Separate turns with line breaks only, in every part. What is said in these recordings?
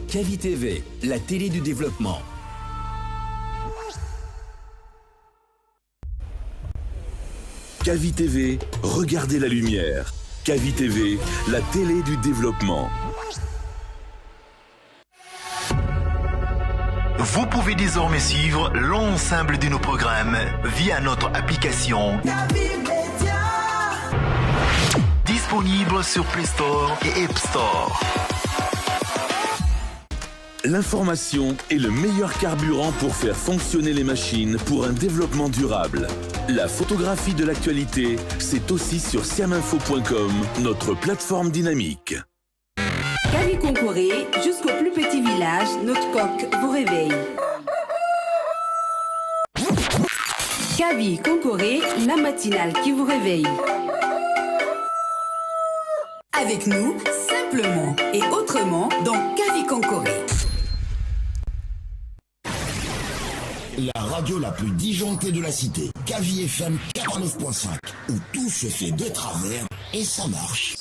Kavi TV, la télé du développement.
Kavi TV, regardez la lumière. Kavi TV, la télé du développement.
Vous pouvez désormais suivre l'ensemble de nos programmes via notre application disponible sur Play Store et App Store.
L'information est le meilleur carburant pour faire fonctionner les machines pour un développement durable. La photographie de l'actualité, c'est aussi sur siaminfo.com, notre plateforme dynamique.
Kavi Konkoré, jusqu'au plus petit village, notre coq vous réveille. Kavi Konkoré, la matinale qui vous réveille. Avec nous, simplement et autrement, dans Kavi Konkoré.
La radio la plus disjonctée de la cité, Kavi FM 89.5, où tout se fait de travers et ça marche.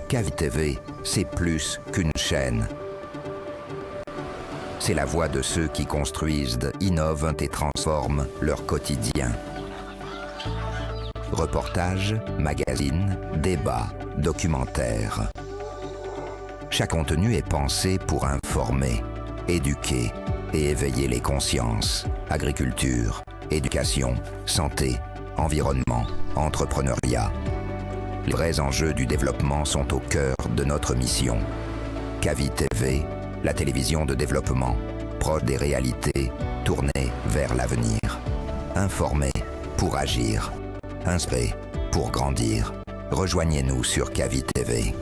Kavi TV, c'est plus qu'une chaîne. C'est la voix de ceux qui construisent, innovent et transforment leur quotidien. Reportages, magazines, débats, documentaires. Chaque contenu est pensé pour informer, éduquer et éveiller les consciences. Agriculture, éducation, santé, environnement, entrepreneuriat. Les vrais enjeux du développement sont au cœur de notre mission. Kavi TV, la télévision de développement, proche des réalités, tournée vers l'avenir. Informer pour agir. Inspirer pour grandir. Rejoignez-nous sur Kavi TV.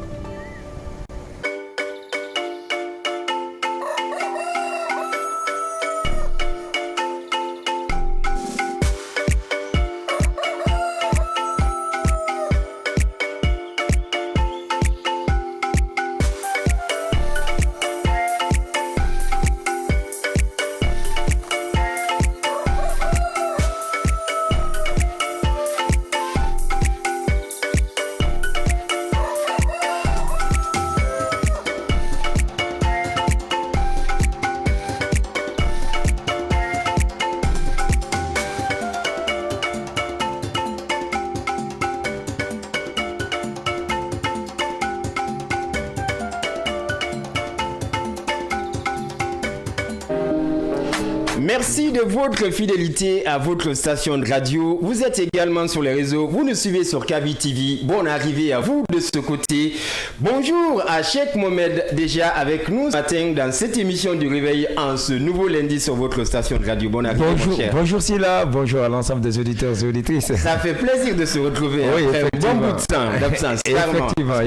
Merci de votre fidélité à votre station de radio. Vous êtes également sur les réseaux. Vous nous suivez sur Kavi TV. Bonne arrivée à vous de ce côté. Bonjour à Cheikh Mohamed, déjà avec nous ce matin dans cette émission du réveil en ce nouveau lundi sur votre station de radio. Bonne arrivée,
bonjour,
mon cher.
Bonjour Silla, bonjour à l'ensemble des auditeurs et auditrices.
Ça fait plaisir de se retrouver
oui,
après un bon bout de temps d'absence.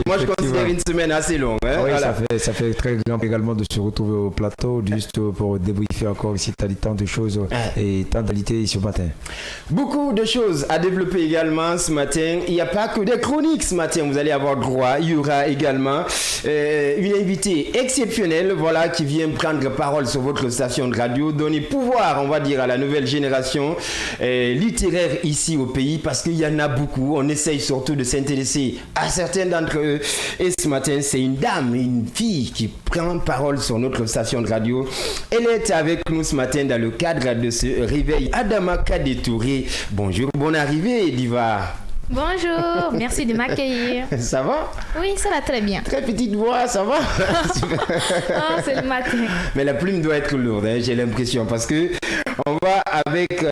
Moi, je considère une semaine assez longue. Hein,
oui,
voilà.
ça fait très grand également de se retrouver au plateau, juste pour débriefer encore ici tant de choses et tant d'alités ce matin.
Beaucoup de choses à développer également ce matin. Il n'y a pas que des chroniques ce matin, vous allez avoir droit. Il y aura également une invitée exceptionnelle, voilà, qui vient prendre parole sur votre station de radio, donner pouvoir, on va dire, à la nouvelle génération littéraire ici au pays, parce qu'il y en a beaucoup. On essaye surtout de s'intéresser à certains d'entre eux. Et ce matin, c'est une dame, une fille qui prend parole sur notre station de radio. Elle est avec nous ce matin dans le cadre de ce réveil. Adama Kadetouré. Bonjour, bonne arrivée, Diva.
Bonjour, merci de m'accueillir.
Ça va?
Oui, ça va très bien.
Très petite voix, ça va?
Oh, c'est le matin.
Mais la plume doit être lourde, hein, j'ai l'impression, parce que on va avec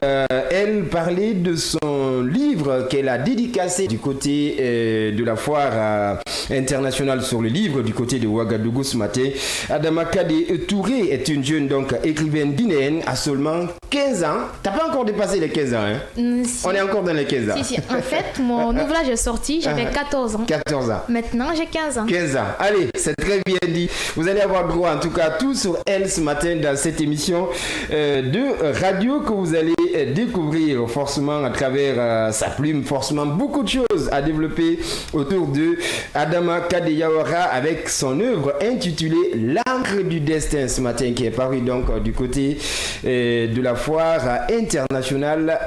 elle parler de son livre qu'elle a dédicacé du côté de la foire internationale sur le livre du côté de Ouagadougou ce matin. Adama Kadetouré est une jeune donc écrivaine guinéenne à seulement 15 ans. T'as pas encore dépassé les 15 ans, hein?
Si.
On est encore dans les 15 ans.
Si. En fait, mon ouvrage est sorti, j'avais 14 ans.
14 ans.
Maintenant, j'ai 15 ans.
15 ans. Allez, c'est très bien dit. Vous allez avoir droit, en tout cas, tout sur elle ce matin dans cette émission de radio que vous allez découvrir forcément à travers sa plume. Forcément, beaucoup de choses à développer autour de Adama Adama Kadeyawara avec son œuvre intitulée L'encre du destin ce matin qui est paru donc du côté de la foire internationale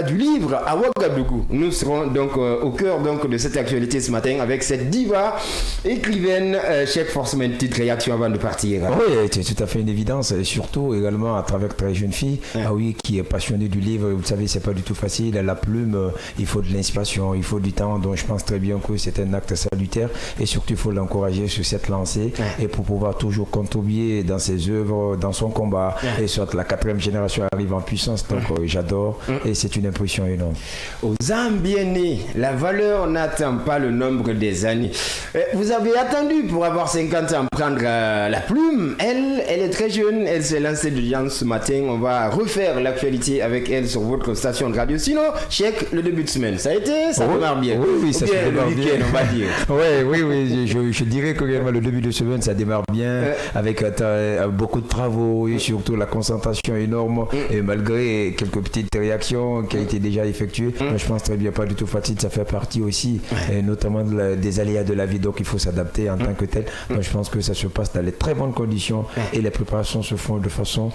du livre à Ouagadougou. Nous serons donc au cœur donc de cette actualité ce matin avec cette diva écrivaine. Chef, forcément une petite réaction avant de partir.
Oui, c'est tout à fait une évidence et surtout également à travers très jeune fille qui est passionnée du livre. Vous savez, c'est pas du tout facile. La plume, il faut de l'inspiration, il faut du temps. Donc je pense très bien que c'est un acte salutaire et surtout il faut l'encourager sur cette lancée et pour pouvoir toujours contribuer dans ses œuvres, dans son combat. Et soit la 4e génération arrive en puissance. Donc j'adore et c'est une impression énorme.
Aux âmes bien nées, la valeur n'attend pas le nombre des années. Vous avez attendu pour avoir 50 ans prendre la plume. Elle est très jeune. Elle s'est lancée dedans ce matin. On va refaire l'actualité avec elle sur votre station de radio. Sinon, check le début de semaine. Ça a été, ça démarre bien.
Oui, ça se démarre bien.
On va dire.
Oui. Je dirais que le début de semaine, ça démarre bien avec beaucoup de travaux et surtout la concentration énorme. Et malgré quelques petites réactions qui ont été déjà effectuées, je pense très bien, pas du tout facile. Ça fait partie aussi, et notamment des aléas de la vie. Donc il faut s'adapter en tant que tel. Donc je pense que ça se passe dans les très bonnes conditions et les préparations se font de façon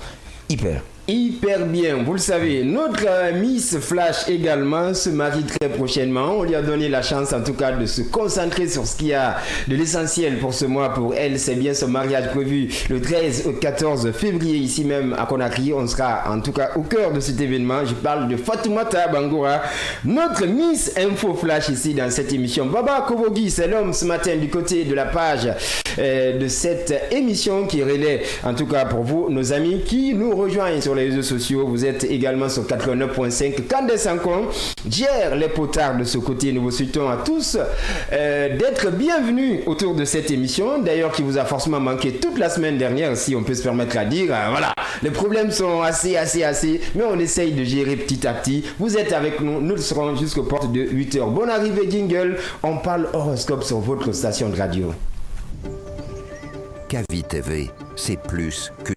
hyper
bien. Vous le savez, notre Miss Flash également se marie très prochainement. On lui a donné la chance en tout cas de se concentrer sur ce qui a de l'essentiel pour ce mois. Pour elle, c'est bien son mariage prévu le 13 au 14 février ici même à Conakry. On sera en tout cas au cœur de cet événement. Je parle de Fatoumata Bangoura, notre Miss Info Flash ici dans cette émission. Baba Kobogi, c'est l'homme ce matin du côté de la page de cette émission qui relaie en tout cas pour vous, nos amis qui nous rejoignent sur les réseaux sociaux. Vous êtes également sur 89.5 Kandé Sankon, Jer les potards de ce côté. Nous vous souhaitons à tous d'être bienvenus autour de cette émission, d'ailleurs qui vous a forcément manqué toute la semaine dernière, si on peut se permettre à dire. Voilà, les problèmes sont assez, mais on essaye de gérer petit à petit. Vous êtes avec nous, nous le serons jusqu'aux portes de 8h. Bonne arrivée jingle, on parle horoscope sur votre station de radio.
Kavi TV, c'est plus que...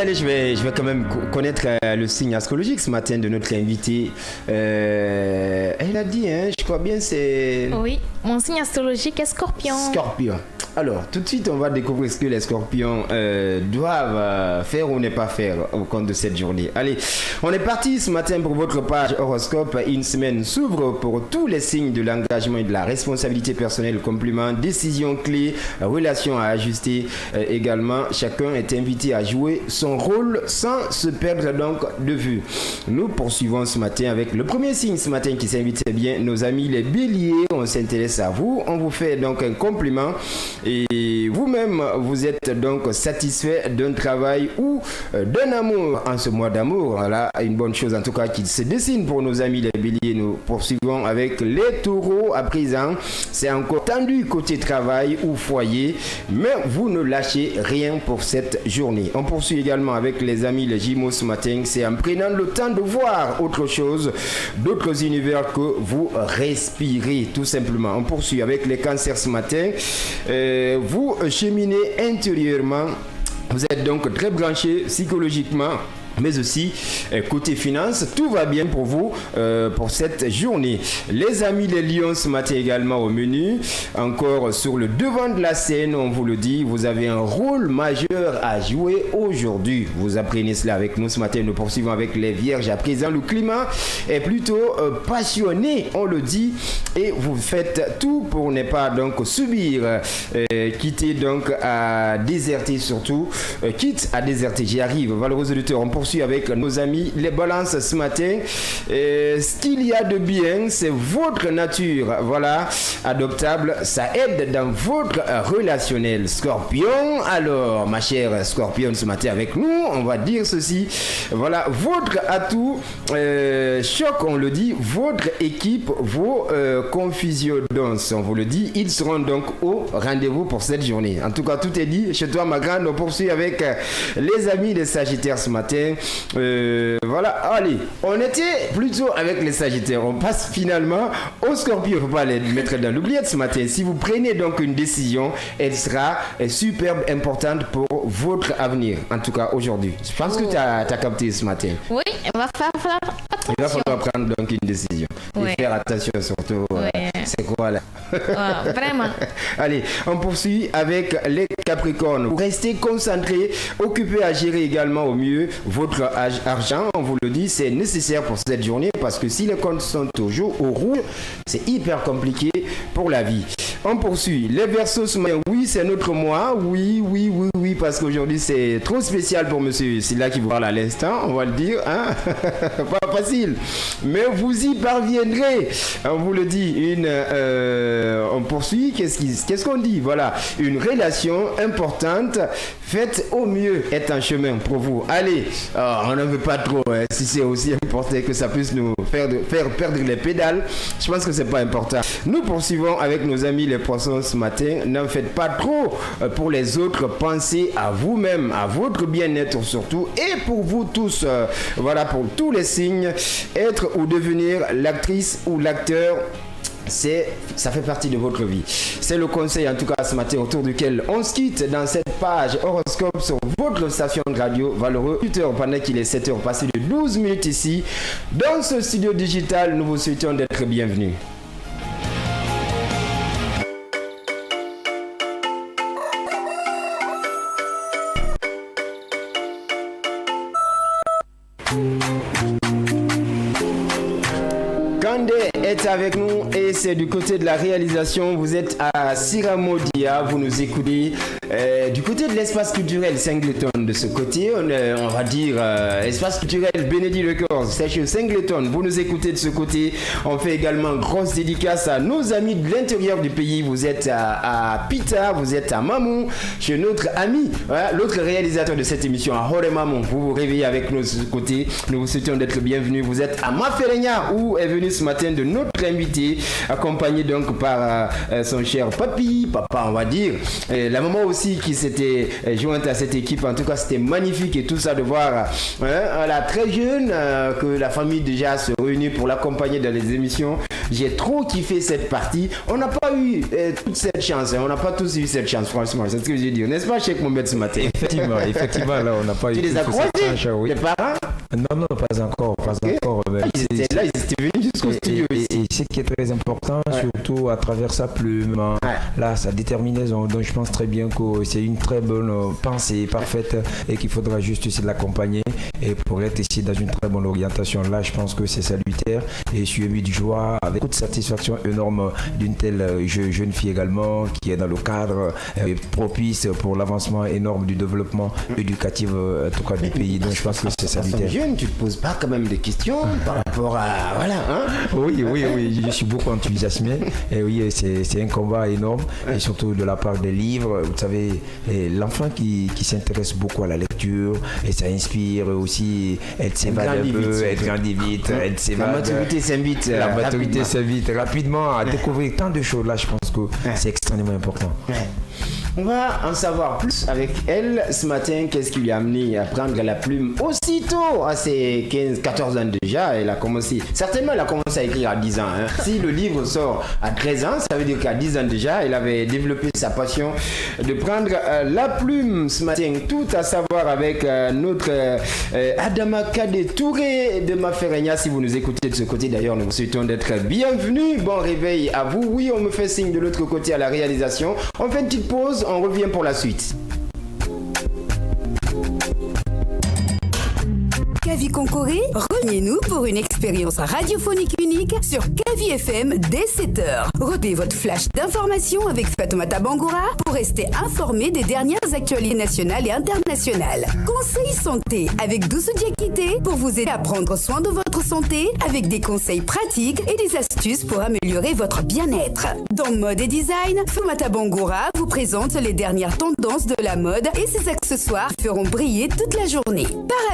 Allez, je vais quand même connaître le signe astrologique ce matin de notre invité. Elle a dit, je crois bien, c'est...
Oui, mon signe astrologique est Scorpion.
Scorpion. Alors, tout de suite, on va découvrir ce que les scorpions doivent faire ou ne pas faire au cours de cette journée. Allez, on est parti ce matin pour votre page horoscope. Une semaine s'ouvre pour tous les signes de l'engagement et de la responsabilité personnelle, complément, décision clé, relations à ajuster. Également, chacun est invité à jouer son rôle sans se perdre donc de vue. Nous poursuivons ce matin avec le premier signe ce matin qui s'invite bien, nos amis les béliers. On s'intéresse à vous, on vous fait donc un compliment. Et vous-même, vous êtes donc satisfait d'un travail ou d'un amour en ce mois d'amour. Voilà, une bonne chose en tout cas qui se dessine pour nos amis les béliers. Nous poursuivons avec les taureaux à présent. C'est encore tendu côté travail ou foyer, mais vous ne lâchez rien pour cette journée. On poursuit également avec les amis les Gémeaux ce matin. C'est en prenant le temps de voir autre chose, d'autres univers que vous respirez tout simplement. On poursuit avec les cancers ce matin. Vous cheminez intérieurement, vous êtes donc très branché psychologiquement, mais aussi côté finance, tout va bien pour vous pour cette journée. Les amis les lions ce matin également au menu, encore sur le devant de la scène, on vous le dit, vous avez un rôle majeur à jouer aujourd'hui. Vous apprenez cela avec nous ce matin. Nous poursuivons avec les vierges. À présent, le climat est plutôt passionné, on le dit, et vous faites tout pour ne pas donc subir, quitter donc à déserter surtout, quitte à déserter, j'y arrive. Valeureux auditeurs, on poursuit avec nos amis les balances ce matin. Ce qu'il y a de bien, c'est votre nature, voilà, adoptable, ça aide dans votre relationnel. Scorpion, alors ma chère Scorpion ce matin avec nous, on va dire ceci, voilà, votre atout, choc, on le dit, votre équipe, vos confusions, on vous le dit, ils seront donc au rendez-vous pour cette journée. En tout cas, tout est dit chez toi ma grande. On poursuit avec les amis des Sagittaires ce matin. matin. Voilà, allez, on était plutôt avec les Sagittaires. On passe finalement au Scorpion. Il ne faut pas les mettre dans l'oubliette ce matin. Si vous prenez donc une décision, elle sera superbe importante pour votre avenir. En tout cas, aujourd'hui. Je pense que tu as capté ce matin.
Oui, il va falloir attention.
Il va falloir prendre donc une décision.
Ouais.
Et faire attention surtout.
Ouais.
C'est quoi là?
Vraiment.
Allez, on poursuit avec les Capricornes. Vous restez concentrés, occupés à gérer également au mieux votre argent. On vous le dit, c'est nécessaire pour cette journée parce que si les comptes sont toujours au rouge, c'est hyper compliqué pour la vie. On poursuit. Les Verseaux, oui, c'est notre mois. Oui, parce qu'aujourd'hui, c'est trop spécial pour monsieur. C'est là qui vous parle à l'instant, on va le dire. Hein? Pas facile. Mais vous y parviendrez. On vous le dit. On poursuit. Qu'est-ce qu'on dit? Voilà. Une relation importante. Faites au mieux est un chemin pour vous. Allez, on n'en veut pas trop. Hein, si c'est aussi important que ça puisse nous faire perdre les pédales, je pense que c'est pas important. Nous poursuivons avec nos amis les poissons ce matin. N'en faites pas trop pour les autres. Pensez à vous-même, à votre bien-être surtout. Et pour vous tous, voilà, pour tous les signes, être ou devenir l'actrice ou l'acteur, ça fait partie de votre vie. C'est le conseil en tout cas ce matin autour duquel on se quitte dans cette page horoscope sur votre station de radio Valeureux. 8h pendant qu'il est 7h passé de 12 minutes ici. Dans ce studio digital, nous vous souhaitons d'être bienvenus. Kandé est avec nous et c'est du côté de la réalisation. Vous êtes à Siramodia, vous nous écoutez du côté de l'espace culturel Singleton. De ce côté, on va dire espace culturel Bénédicte Lecors, c'est chez Singleton. Vous nous écoutez de ce côté. On fait également grosse dédicace à nos amis de l'intérieur du pays. Vous êtes à Pita, vous êtes à Mamou, chez notre ami, voilà, l'autre réalisateur de cette émission, à Hore Mamou. Vous vous réveillez avec nous de ce côté. Nous vous souhaitons d'être bienvenus. Vous êtes à Maferegna où est venu ce matin de notre invité, accompagné donc par son cher papa on va dire, et la maman aussi qui s'était jointe à cette équipe. En tout cas c'était magnifique et tout ça de voir la très jeune que la famille déjà se réunit pour l'accompagner dans les émissions. J'ai trop kiffé cette partie. On n'a pas eu toute cette chance, on n'a pas tous eu cette chance franchement, c'est ce que je veux dire, n'est-ce pas Cheikh Mohamed ce matin?
Effectivement là on n'a pas eu.
Tu les as croisés, oui. Les parents?
Non, pas encore.
Ils étaient là, ils étaient venus jusqu'au studio ici.
Et ce qui est très important, surtout à travers sa plume, là, sa déterminaison, donc je pense très bien que c'est une très bonne pensée parfaite et qu'il faudra juste essayer de l'accompagner et pour être ici dans une très bonne orientation. Là, je pense que c'est salutaire et je suis ému de joie, avec toute satisfaction énorme d'une telle jeune fille également qui est dans le cadre propice pour l'avancement énorme du développement éducatif en tout cas du pays. Donc je pense que c'est salutaire.
Jeune, tu te poses pas quand même des questions par rapport à voilà hein?
Oui, je suis beaucoup enthousiasmé et oui, c'est un combat énorme et surtout de la part des livres. Vous savez, l'enfant qui s'intéresse beaucoup à la lecture et ça inspire aussi, elle s'évade un peu, elle grandit vite, elle s'évade. La maturité s'invite rapidement à découvrir tant de choses. Là, je pense que c'est extrêmement important.
On va en savoir plus avec elle ce matin. Qu'est-ce qui lui a amené à prendre la plume aussitôt à ses 14 ans déjà? Certainement elle a commencé à écrire à 10 ans. Hein. Si le livre sort à 13 ans, ça veut dire qu'à 10 ans déjà, elle avait développé sa passion de prendre la plume ce matin. Tout à savoir avec notre Adama Kade Touré de Maferegna. Si vous nous écoutez de ce côté d'ailleurs, nous vous souhaitons d'être bienvenus. Bon réveil à vous. Oui, on me fait signe de l'autre côté à la réalisation. On fait une petite pause. On revient pour la suite.
Kavi Concoré, rejoignez-nous pour une expérience radiophonique unique sur Kavi FM dès 7h. Retenez votre flash d'information avec Fatoumata Bangoura pour rester informé des dernières actualités nationales et internationales. Conseil santé avec Doussou Diakité pour vous aider à prendre soin de votre santé avec des conseils pratiques et des astuces pour améliorer votre bien-être. Dans mode et design, Fatoumata Bangoura vous présente les dernières tendances de la mode et ses accessoires feront briller toute la journée.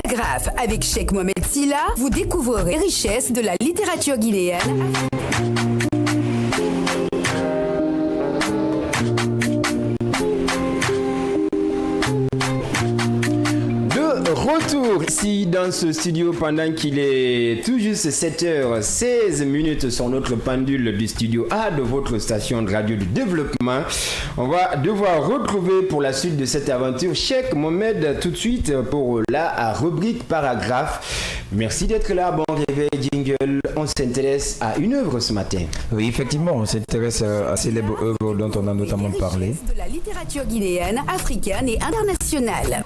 Paragraphe avec Cheikh Mohamed Silla, vous découvrerez les richesses de la littérature guinéenne.
Retour ici dans ce studio pendant qu'il est tout juste 7h16 sur notre pendule du studio A de votre station de radio du développement. On va devoir retrouver pour la suite de cette aventure Cheikh Mohamed tout de suite pour la rubrique paragraphe. Merci d'être là, bon réveil jingle. On s'intéresse à une œuvre ce matin.
Oui, effectivement, on s'intéresse à célèbre œuvre dont on a notamment parlé.
De la littérature guinéenne, africaine et internationale.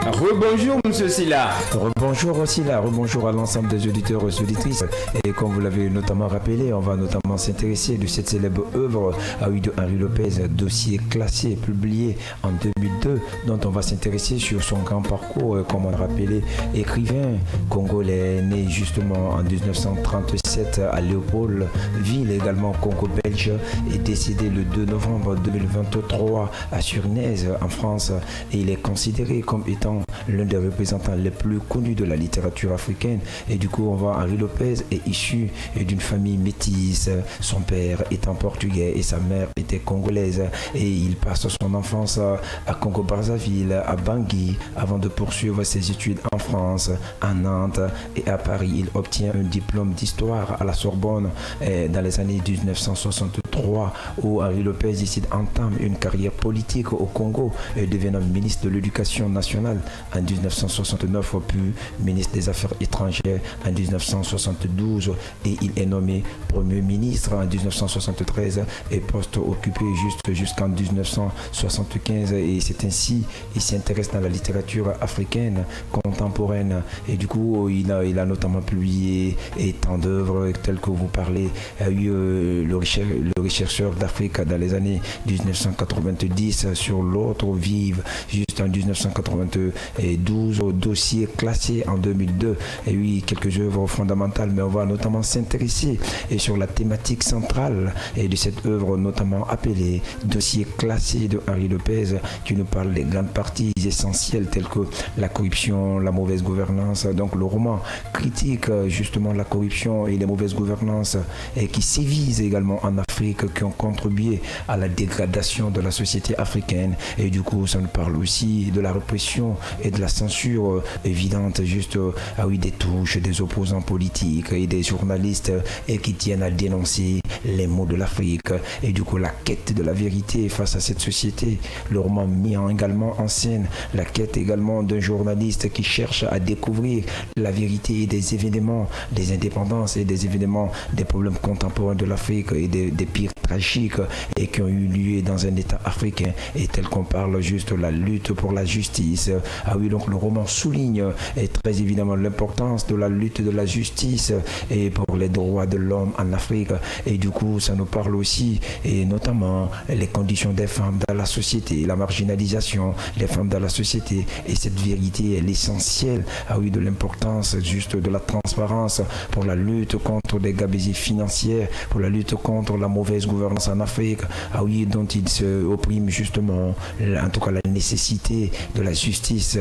Rebonjour Monsieur Silla.
Rebonjour Silla, rebonjour à l'ensemble des auditeurs et auditrices. Et comme vous l'avez notamment rappelé, on va notamment s'intéresser de cette célèbre œuvre de Henri Lopez, dossier classé, publié en 2002, dont on va s'intéresser sur son grand parcours, comme on l'a rappelé, écrivain congolais, né justement en 1937 à Léopoldville, également Congo-Belge, et décédé le 2 novembre 2023 à Suresnes en France. Et il est considéré comme étant l'un des représentants les plus connus de la littérature africaine. Et du coup, on voit Henri Lopez est issu d'une famille métisse. Son père étant portugais et sa mère était congolaise. Et il passe son enfance à Congo-Brazzaville, à Bangui, avant de poursuivre ses études en France, à Nantes et à Paris. Il obtient un diplôme d'histoire à la Sorbonne dans les années 1963, où Henri Lopez entame une carrière politique au Congo, devenant ministre de l'Éducation nationale en 1969, puis ministre des Affaires étrangères en 1972, et il est nommé Premier ministre en 1973 et poste occupé jusqu'en 1975. Et c'est ainsi qu'il s'intéresse dans la littérature africaine contemporaine. Et du coup, il a notamment publié tant d'œuvres telles que vous parlez. Il y a eu le rechercheur d'Afrique dans les années 1990 sur l'autre vive, juste en 1992, au dossier classé en 2002. Et oui, quelques œuvres fondamentales, mais on va notamment s'intéresser sur la thématique centrale de cette œuvre, notamment appelée dossier classé de Henri Lopez, qui nous parle des grandes parties essentielles telles que la corruption, la mauvaise gouvernance. Donc le roman critique justement la corruption et les mauvaises gouvernances et qui sévissent également en Afrique, qui ont contribué à la dégradation de la société africaine. Et du coup, ça nous parle aussi de la répression et de la censure évidente, des touches des opposants politiques et des journalistes et qui tiennent à dénoncer les maux de l'Afrique. Et du coup, la quête de la vérité face à cette société. Le roman met également en scène la quête également d'un journaliste qui cherche à découvrir la vérité des événements, des indépendances et des événements, des problèmes contemporains de l'Afrique et des pires tragiques et qui ont eu lieu dans un État africain, et tel qu'on parle de la lutte pour la justice. Donc le roman souligne très évidemment l'importance de la lutte de la justice et pour les droits de l'homme en Afrique. Et du coup, ça nous parle aussi, et notamment les conditions des femmes dans la société, la marginalisation des femmes dans la société. Et cette vérité est l'essentiel de l'importance de la transparence pour la lutte contre des gabegies financières, pour la lutte contre la mauvaise gouvernance en Afrique, dont il se opprime justement, en tout cas la nécessité de la justice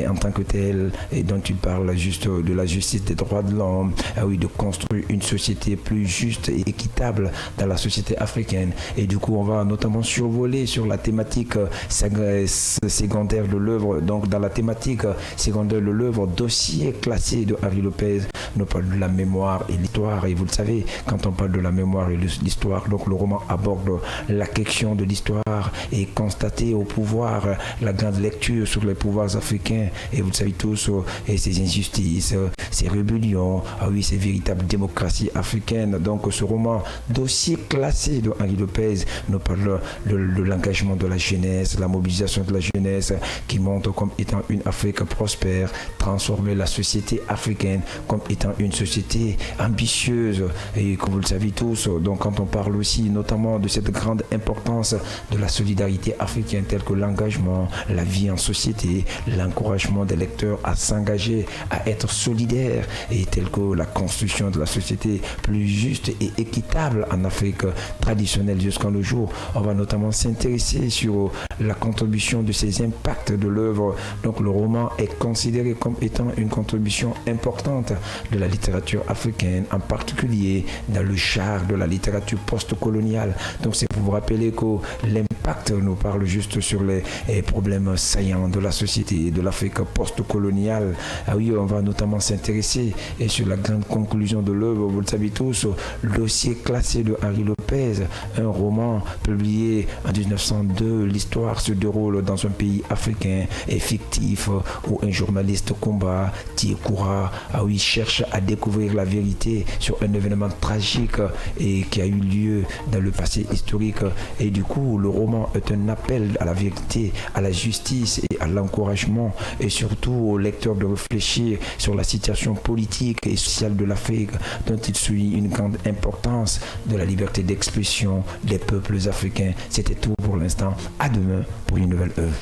en tant que telle, et dont il parle de la justice des droits de l'homme, de construire une société plus juste et équitable dans la société africaine. Et du coup, on va notamment survoler sur la thématique secondaire de l'œuvre. Donc dans la thématique secondaire de l'œuvre, dossier classé de Henri Lopez, nous parle de la mémoire et l'histoire. Et vous le savez, quand on parle de la mémoire et de l'histoire, donc le roman aborde la question de l'histoire et constater au pouvoir la grande lecture sur les pouvoirs africains. Et vous le savez tous, et ces injustices, ces rébellions, ces véritables démocraties africaines. Donc ce roman, dossier classé de Henri Lopez, nous parle de l'engagement de la jeunesse, la mobilisation de la jeunesse, qui montre comme étant une Afrique prospère, transformer la société africaine comme étant une société ambitieuse. Et comme vous le savez tous, donc quand on parle aussi notamment de cette grande importance de la solidarité africaine, telle que l'engagement, la vie en société, l'encouragement des lecteurs à s'engager, à être solidaires, et telle que la construction de la société plus juste et équitable en Afrique traditionnelle jusqu'à nos jours. On va notamment s'intéresser sur la contribution de ces impacts de l'œuvre. Donc le roman est considéré comme étant une contribution importante de la littérature africaine, en particulier dans le char de la littérature post-coloniale. Donc c'est pour vous rappeler que l'impact nous parle juste sur les problèmes saillants de la société de l'Afrique post-coloniale. Ah oui, on va notamment s'intéresser sur la grande conclusion de l'œuvre, vous le savez tous, le dossier classé de Henri Lopez, un roman publié en 1902. L'histoire se déroule dans un pays africain et fictif où un journaliste combat, Tiekoura, cherche à découvrir la vérité sur un événement tragique et qui a eu lieu dans le passé historique. Et du coup, le roman est un appel à la vérité, à la justice et à l'encouragement, et surtout aux lecteurs de réfléchir sur la situation politique et sociale de l'Afrique, dont il suit une grande importance de la liberté d'expression des peuples africains. C'était tout pour l'instant. À demain pour une nouvelle œuvre.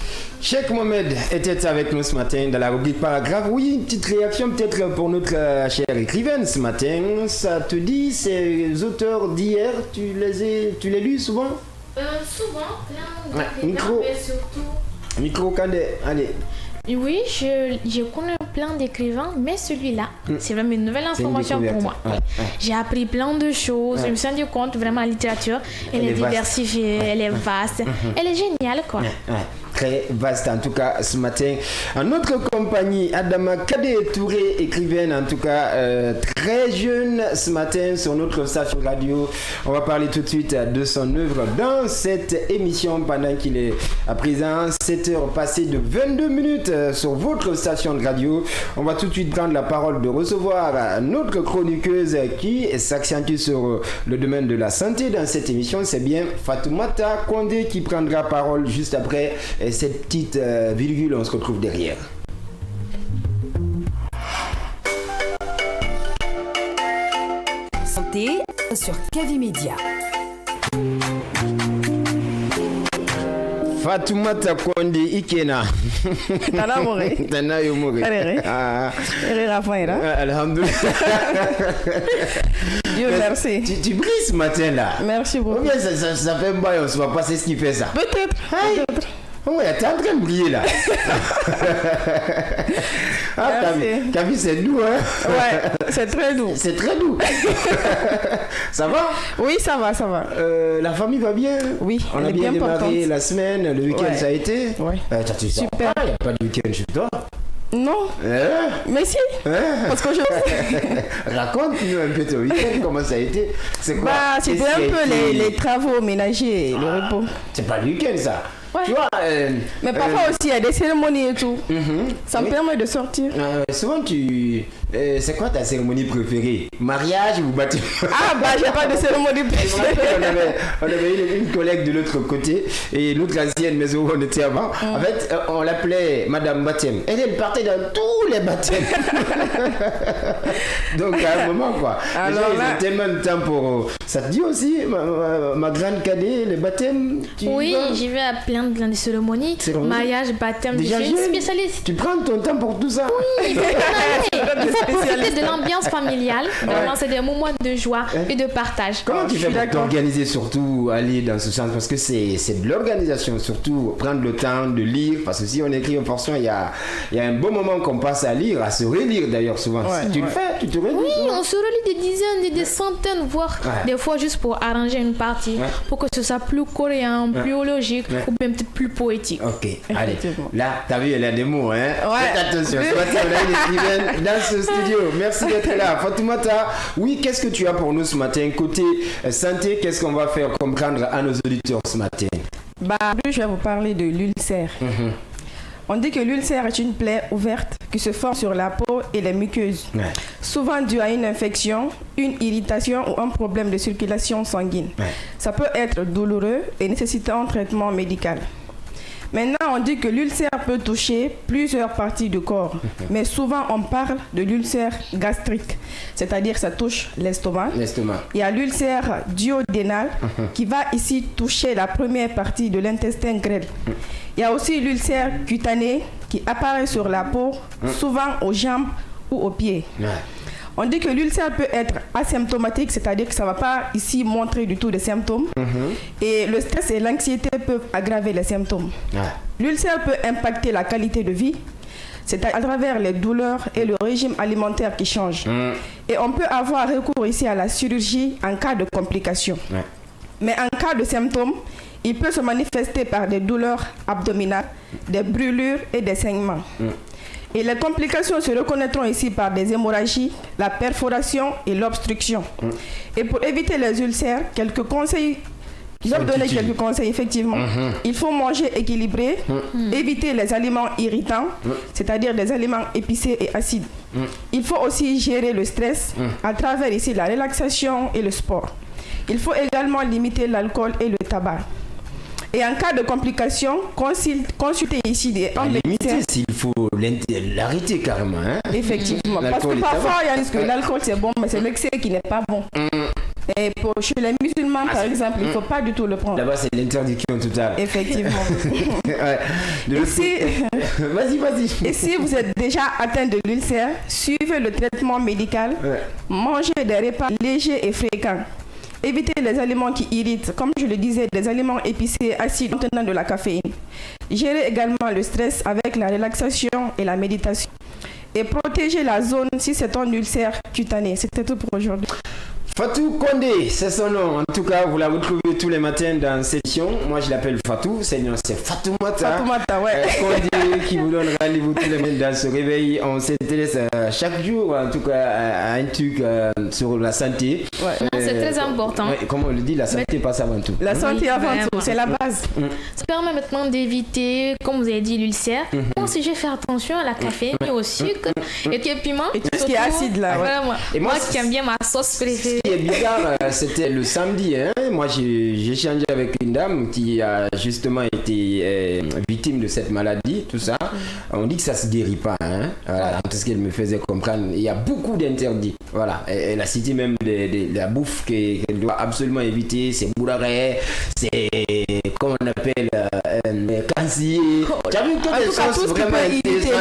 Cheikh Mohamed était avec nous ce matin dans la rubrique Paragraphe. Oui, une petite réaction peut-être pour notre chère écrivaine ce matin. Ça te dit, ces auteurs d'hier, tu les lus souvent?
Souvent, plein de
micro,
mais surtout...
Micro, allez.
Oui, je connais plein d'écrivains, mais celui-là, c'est vraiment une nouvelle information pour moi.
Ouais.
J'ai appris plein de choses, je me suis rendu compte vraiment la littérature, elle est diversifiée, elle est vaste, elle est géniale quoi.
Très vaste en tout cas ce matin. En notre compagnie, Adama Kadé Touré, écrivaine en tout cas très jeune ce matin sur notre station radio. On va parler tout de suite de son œuvre dans cette émission pendant qu'il est à présent 7h passées de 22 minutes sur votre station de radio. On va tout de suite prendre la parole de recevoir notre chroniqueuse qui s'accentue sur le domaine de la santé dans cette émission. C'est bien Fatoumata Kondé qui prendra parole juste après cette petite virgule. On se retrouve derrière.
Santé sur Kavi Média.
Fatoumata Kondé Ikena.
Tana Moré.
Tana Yomoré. Alhamdoulilah.
Dieu merci.
Tu brilles ce matin là.
Merci beaucoup.
Ou bien ça fait un bail, on ne va pas c'est ce qui fait ça.
Peut-être.
Oh, t'es en train de briller là. T'as vu, c'est doux, hein?
Ouais, c'est très doux.
C'est très doux. Ça va?
Oui, ça va.
La famille va bien?
Oui,
on a bien démarré la semaine, le week-end ça a été?
Oui.
Super. Il n'y a pas de week-end chez toi?
Non. Mais si. Parce que
Raconte-nous un peu ton week-end, comment ça a été? C'est quoi?
C'était un peu les travaux ménagers, le repos.
C'est pas le week-end ça?
Ouais.
Tu vois,
mais parfois aussi il y a des cérémonies et tout. Ça me permet de sortir.
Souvent c'est quoi ta cérémonie préférée? Mariage ou baptême?
J'ai pas de cérémonie préférée.
On avait une collègue de l'autre côté et l'autre ancienne maison où on était avant. En fait, on l'appelait Madame Baptême. Elle partait dans tous les baptêmes. Donc à un moment quoi. Alors les gens, ils ont tellement de temps pour. Ça te dit aussi, ma grande cadet, les baptêmes?
Oui, j'y vais à plein de cérémonies, mariage, baptême, je suis une spécialiste.
Tu prends ton temps pour tout ça?
Oui, il faut profiter de l'ambiance familiale. Vraiment, c'est des moments de joie et de partage.
Comment tu fais pour t'organiser, surtout aller dans ce sens? Parce que c'est de l'organisation, surtout prendre le temps de lire. Parce que si on écrit en portion, il y a un bon moment qu'on passe à lire, à se relire d'ailleurs souvent. Tu le fais, tu te relis?
Oui, on se relit des dizaines, des centaines, voire des fois juste pour arranger une partie, pour que ce soit plus coréen, plus logique, ou même peut-être plus poétique.
Ok, allez. Là, t'as vu, elle a des mots, hein? Faites attention, ce matin, on a une écrivaine dans ce studio. Merci d'être là. Fatoumata, oui, qu'est-ce que tu as pour nous ce matin? Côté santé, qu'est-ce qu'on va faire comprendre à nos auditeurs ce matin?
Je vais vous parler de l'ulcère. On dit que l'ulcère est une plaie ouverte qui se forme sur la peau et les muqueuses, souvent due à une infection, une irritation ou un problème de circulation sanguine. Ça peut être douloureux et nécessiter un traitement médical. Maintenant, on dit que l'ulcère peut toucher plusieurs parties du corps, mais souvent on parle de l'ulcère gastrique, c'est-à-dire ça touche l'estomac. Il y a l'ulcère duodénal qui va ici toucher la première partie de l'intestin grêle. Il y a aussi l'ulcère cutané qui apparaît sur la peau, souvent aux jambes ou aux pieds. On dit que l'ulcère peut être asymptomatique, c'est-à-dire que ça ne va pas ici montrer du tout de symptômes. Et le stress et l'anxiété peuvent aggraver les symptômes. L'ulcère peut impacter la qualité de vie, c'est à travers les douleurs et le régime alimentaire qui change. Et on peut avoir recours ici à la chirurgie en cas de complications. Mais en cas de symptômes, il peut se manifester par des douleurs abdominales, des brûlures et des saignements. Et les complications se reconnaîtront ici par des hémorragies, la perforation et l'obstruction. Et pour éviter les ulcères, quelques conseils. Je vais vous donner quelques conseils, effectivement. Il faut manger équilibré, éviter les aliments irritants, c'est-à-dire des aliments épicés et acides. Il faut aussi gérer le stress à travers ici la relaxation et le sport. Il faut également limiter l'alcool et le tabac. Et en cas de complications, consultez ici des
médecins. S'il faut l'arrêter carrément. Hein?
Effectivement. Parce que parfois, il y a que l'alcool c'est bon, mais c'est l'excès qui n'est pas bon. Et chez les musulmans, par exemple, il ne faut pas du tout le prendre.
Là-bas, c'est l'interdiction totale.
Effectivement.
Vas-y.
Et si vous êtes déjà atteint de l'ulcère, suivez le traitement médical. Mangez des repas légers et fréquents. Évitez les aliments qui irritent, comme je le disais, des aliments épicés, acides, contenant de la caféine. Gérez également le stress avec la relaxation et la méditation. Et protégez la zone si c'est un ulcère cutané. C'était tout pour aujourd'hui.
Fatou Condé, c'est son nom. En tout cas, vous la retrouvez tous les matins dans cette émission. Moi, je l'appelle Fatou. C'est Fatoumata.
Fatoumata, ouais.
Condé qui vous donne rendez-vous tous les matins dans ce réveil. On s'intéresse chaque jour, en tout cas, à un truc sur la santé.
C'est très important.
Comme on le dit, la santé passe avant tout.
La santé avant tout, c'est la base.
Ça permet maintenant d'éviter, comme vous avez dit, l'ulcère. Moi aussi, je vais faire attention à la caféine, au sucre, et puis piment.
Et tout ce qui est acide là.
Et moi qui aime bien ma sauce préférée.
Ce qui est bizarre, c'était le samedi. Moi, j'ai échangé avec une dame qui a justement été victime de cette maladie, tout ça. On dit que ça ne se guérit pas. Voilà, tout ce qu'elle me faisait comprendre. Il y a beaucoup d'interdits. Voilà. Elle a cité même la bouffe qu'elle doit absolument éviter. C'est bourraré, c'est, comment on appelle, cancier. Tu as vu toutes les choses vraiment intéressantes.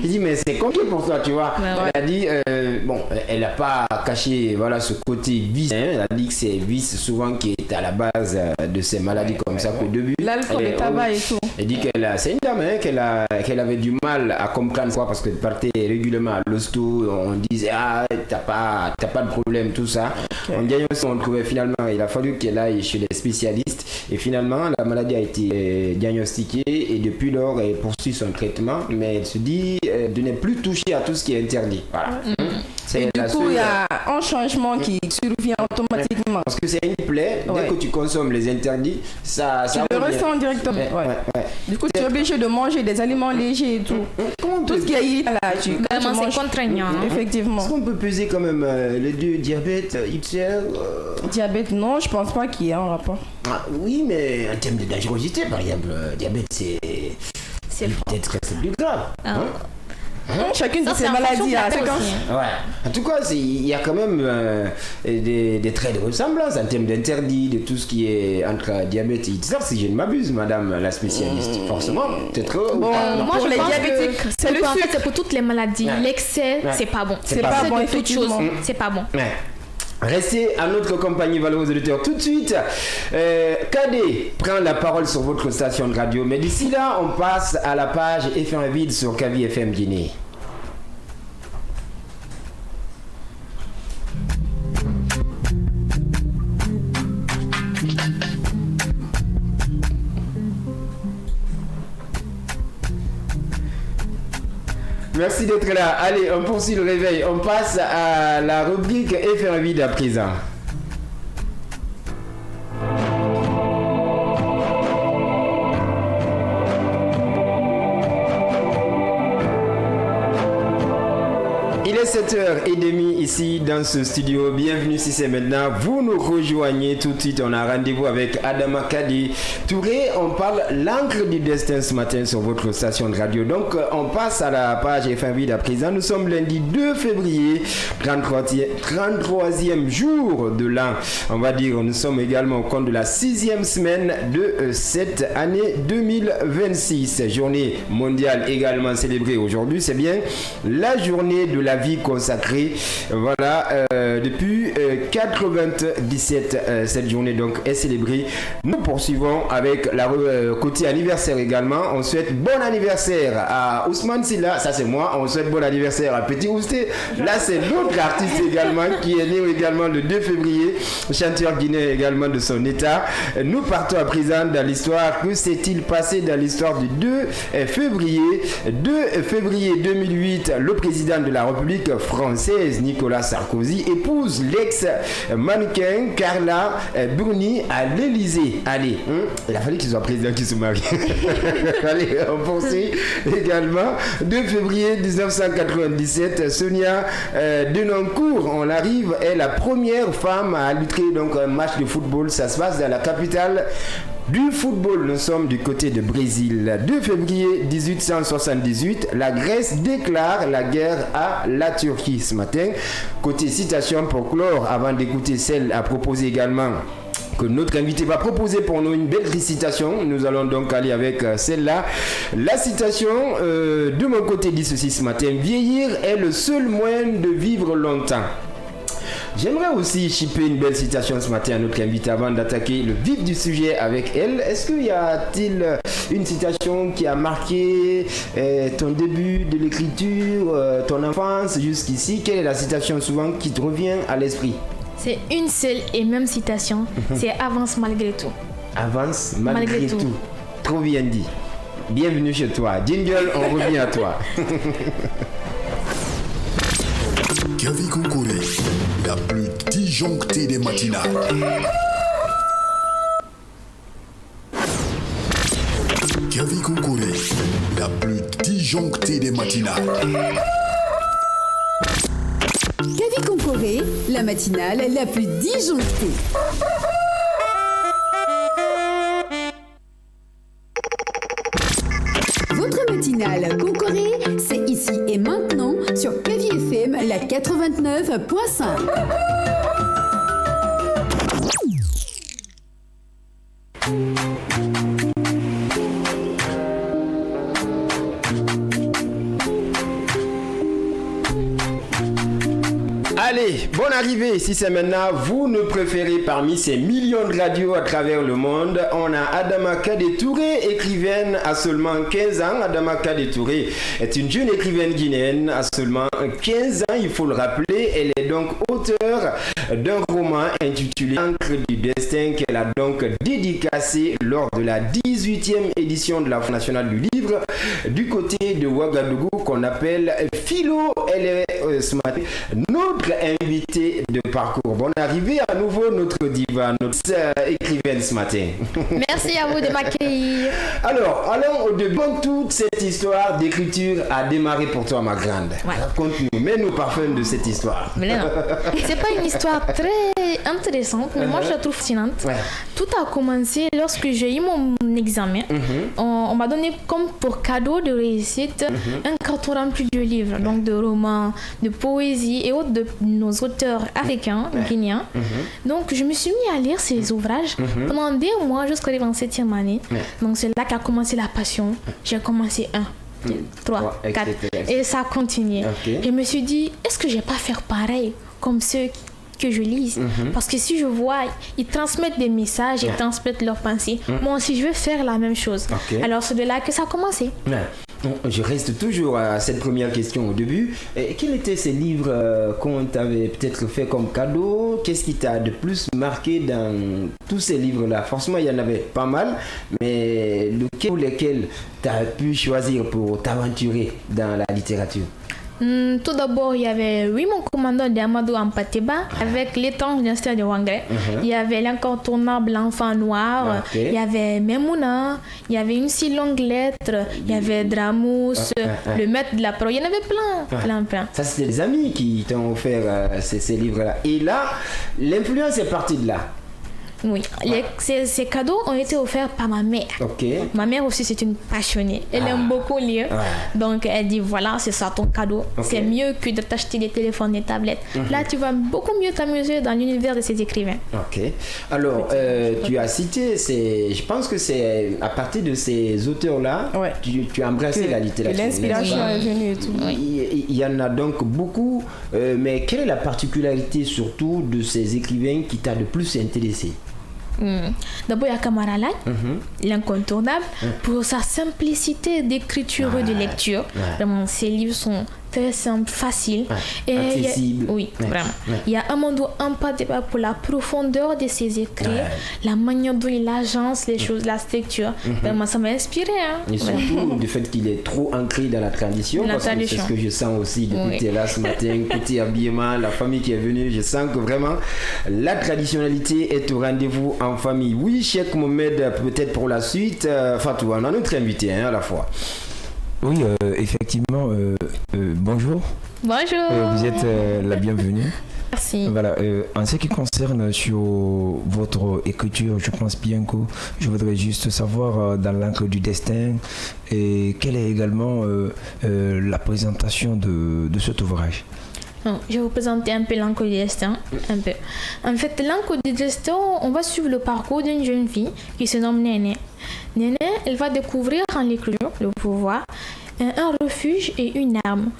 Il dit, mais c'est compliqué pour toi, tu vois. Elle a dit, elle n'a pas caché ce côté vice. Elle a dit que c'est vice souvent qui est à la base de ces maladies comme ça qu'au début.
L'alcool, le tabac et tout.
Elle dit c'est une dame qu'elle avait du mal à comprendre quoi, parce qu'elle partait régulièrement à l'hosto. On disait t'as pas de problème, tout ça. On trouvait finalement, il a fallu qu'elle aille chez les spécialistes et finalement la maladie a été diagnostiquée et depuis lors elle poursuit son traitement, mais elle se dit de ne plus toucher à tout ce qui est interdit. Voilà.
Et du coup, il y a un changement qui survient automatiquement.
Parce que c'est une plaie, dès que tu consommes les interdits, ça
le ressens directement. Du coup, tu es obligé de manger des aliments légers et tout. Tout ce qui est irritant là,
c'est contraignant.
Effectivement.
Est-ce qu'on peut peser quand même les deux, diabète, ulcère
Diabète, non, je pense pas qu'il y ait un rapport.
Oui, mais en termes de dangerosité, par exemple, diabète, c'est peut-être c'est plus grave.
Chacune de ces maladies a
En tout cas, il y a quand même des traits de ressemblance en termes d'interdit, de tout ce qui est entre diabète et ulcère, si je ne m'abuse, madame la spécialiste. Forcément, peut-être.
Moi, je
les diabétiques, c'est le sucre.
C'est pour toutes les maladies. L'excès, c'est pas bon.
C'est pas bon,
effectivement. C'est pas bon.
Restez à notre compagnie, valeureux auditeurs. Tout de suite, Kadé prend la parole sur votre station de radio. Mais d'ici là, on passe à la page FM Vide sur Kavi FM Guinée. Merci d'être là. Allez, on poursuit le réveil. On passe à la rubrique FM Vide à présent. Il est 7h30 ici dans ce studio. Bienvenue si c'est maintenant. Vous nous rejoignez tout de suite. On a rendez-vous avec Adama Kadi Touré. On parle l'encre du destin ce matin sur votre station de radio. Donc on passe à la page FM Vide à présent. Nous sommes lundi 2 février, 33e jour de l'an. On va dire nous sommes également au compte de la 6e semaine de cette année 2026. Journée mondiale également célébrée aujourd'hui. C'est bien la journée de la vie consacrée. Voilà, depuis 97, cette journée donc est célébrée. Nous poursuivons avec la côté anniversaire également. On souhaite bon anniversaire à Ousmane Silla, ça c'est moi. On souhaite bon anniversaire à Petit Ousté. Là c'est l'autre artiste également qui est né également le 2 février, chanteur guinéen également de son état. Nous partons à présent dans l'histoire. Que s'est-il passé dans l'histoire du 2 février 2008, le président de la République française Nicolas Sarkozy épouse l'ex-mannequin Carla Bruni à l'Élysée. Allez, il a fallu qu'il soit président qui se marie. Allez, on poursuit également. 2 février 1997, Sonia Denoncourt, on arrive, est la première femme à arbitrer donc un match de football. Ça se passe dans la capitale du football. Nous sommes du côté de Brésil. 2 février 1878, la Grèce déclare la guerre à la Turquie. Ce matin, côté citation pour clore, avant d'écouter celle à proposer également que notre invité va proposer pour nous, une belle citation. Nous allons donc aller avec celle-là. La citation de mon côté dit ceci ce matin: vieillir est le seul moyen de vivre longtemps. J'aimerais aussi chipper une belle citation ce matin à notre invité avant d'attaquer le vif du sujet avec elle. Est-ce qu'il y a-t-il une citation qui a marqué ton début de l'écriture, ton enfance jusqu'ici? Quelle est la citation souvent qui te revient à l'esprit?
C'est une seule et même citation, c'est « Avance malgré tout ».
Avance malgré tout. Trop bien dit. Bienvenue chez toi. Jingle, on revient à toi.
Kavi Koukoué, la plus disjonctée des matinales. Kavi Koukoué, la plus disjonctée des matinales.
Kavi Koukoué, la matinale la plus disjonctée. Votre matinale Koukoué, c'est ici et maintenant sur Kavi FM, la 89.5.
Allez, bonne arrivée. Si c'est maintenant, vous nous préférez parmi ces millions de radios à travers le monde. On a Adama Kadé Touré, écrivaine à seulement 15 ans. Adama Kadé Touré est une jeune écrivaine guinéenne à seulement 15 ans, il faut le rappeler. Elle est donc auteure d'un roman intitulé Encre du destin qu'elle a donc dédicacé lors de la 18e édition de la Fête nationale du livre du côté de Ouagadougou qu'on appelle Philo. Elle est ce matin notre invitée de parcours. Bonne arrivée à nouveau notre diva, notre écrivaine ce matin.
Merci à vous de m'accueillir.
Alors, allons au début. Toute cette histoire d'écriture a démarré pour toi, ma grande.
Ouais.
Raconte-nous, mets-nous parfum de cette histoire.
Mais non, c'est pas une histoire très intéressante, mais moi je la trouve fascinante. Ouais. Tout a commencé lorsque j'ai eu mon examen. On m'a donné comme pour cadeau de réussite un carton rempli de livres, donc de romans, de poésie et autres de nos auteurs africains, guinéens. Donc je me suis mis à lire ces ouvrages pendant des mois jusqu'à arriver en 7e année. Donc c'est là qu'a commencé la passion. J'ai commencé 1, 2, 3, 4 et ça a continué. Je me suis dit, est-ce que je vais pas faire pareil comme ceux que je lise, parce que si je vois, ils transmettent des messages, ils transmettent leurs pensées. Moi aussi, je veux faire la même chose. Alors, c'est de là que ça a commencé.
Je reste toujours à cette première question au début. Quels étaient ces livres qu'on t'avait peut-être fait comme cadeau? Qu'est-ce qui t'a de plus marqué dans tous ces livres-là? Forcément, il y en avait pas mal, mais lequel ou lesquels t'as pu choisir pour t'aventurer dans la littérature?
Tout d'abord, il y avait Oui, mon commandant d'Amadou Ampateba avec L'étrange destin de Wangré. Il y avait L'incontournable L'enfant noir. Il y avait Memouna. Il y avait Une si longue lettre. Il y avait Dramous, Le maître de la parole. Il y en avait plein.
Ça, c'était des amis qui t'ont offert ces livres-là. Et là, l'influence est partie de là.
Oui, ces cadeaux ont été offerts par ma mère. Ma mère aussi, c'est une passionnée. Elle aime beaucoup lire. Donc, elle dit, voilà, c'est ça ton cadeau. C'est mieux que de t'acheter des téléphones, des tablettes. Là, tu vas beaucoup mieux t'amuser dans l'univers de ces écrivains.
Alors, tu as cité, je pense que c'est à partir de ces auteurs-là, tu as embrassé la littérature.
L'inspiration est venue et tout.
Il y en a donc beaucoup, mais quelle est la particularité surtout de ces écrivains qui t'a le plus intéressé?
D'abord, il y a Kamara Lai, l'incontournable, pour sa simplicité d'écriture et de lecture. Vraiment, ses livres sont très simples, faciles. Et
accessibles.
Vraiment. Il y a Amadou Ampateba pour la profondeur de ses écrits, la manière dont il agence les choses, la structure. Vraiment, ça m'a inspiré.
Et surtout du fait qu'il est trop ancré dans la tradition, parce que c'est ce que je sens aussi depuis que tu es là ce matin, côté habillement, la famille qui est venue, je sens que vraiment la traditionnalité est au rendez-vous en famille. Oui, Cheikh Mohamed, peut-être pour la suite, Fatou, on a notre invité à la fois.
Oui, effectivement, bonjour.
Bonjour.
Vous êtes la bienvenue.
Merci.
Voilà, en ce qui concerne sur votre écriture, je pense bien que je voudrais juste savoir dans l'encre du destin et quelle est également la présentation de cet ouvrage.
Je vais vous présenter un peu l'encre du destin. En fait, l'encre du destin, on va suivre le parcours d'une jeune fille qui se nomme Néné. Néné, elle va découvrir en l'écriture, le pouvoir, un refuge et une arme.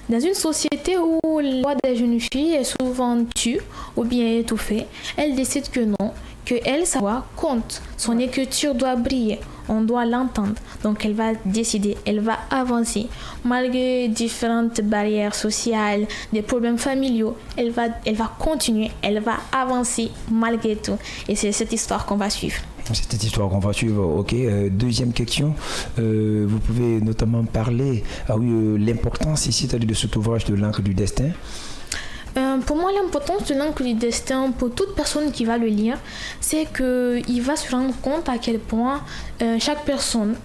Dans une société où la voix des jeunes filles est souvent tue ou bien étouffée, elle décide que non, que elle, sa voix compte. Son écriture doit briller. On doit l'entendre. Donc elle va décider, elle va avancer. Malgré différentes barrières sociales, des problèmes familiaux, elle va continuer, elle va avancer malgré tout. Et c'est cette histoire qu'on va suivre.
C'est cette histoire qu'on va suivre, ok. Deuxième question, vous pouvez notamment parler l'importance ici de cet ouvrage de l'encre du destin.
Pour moi, l'importance de l'encre du destin pour toute personne qui va le lire, c'est qu'il va se rendre compte à quel point chaque personne,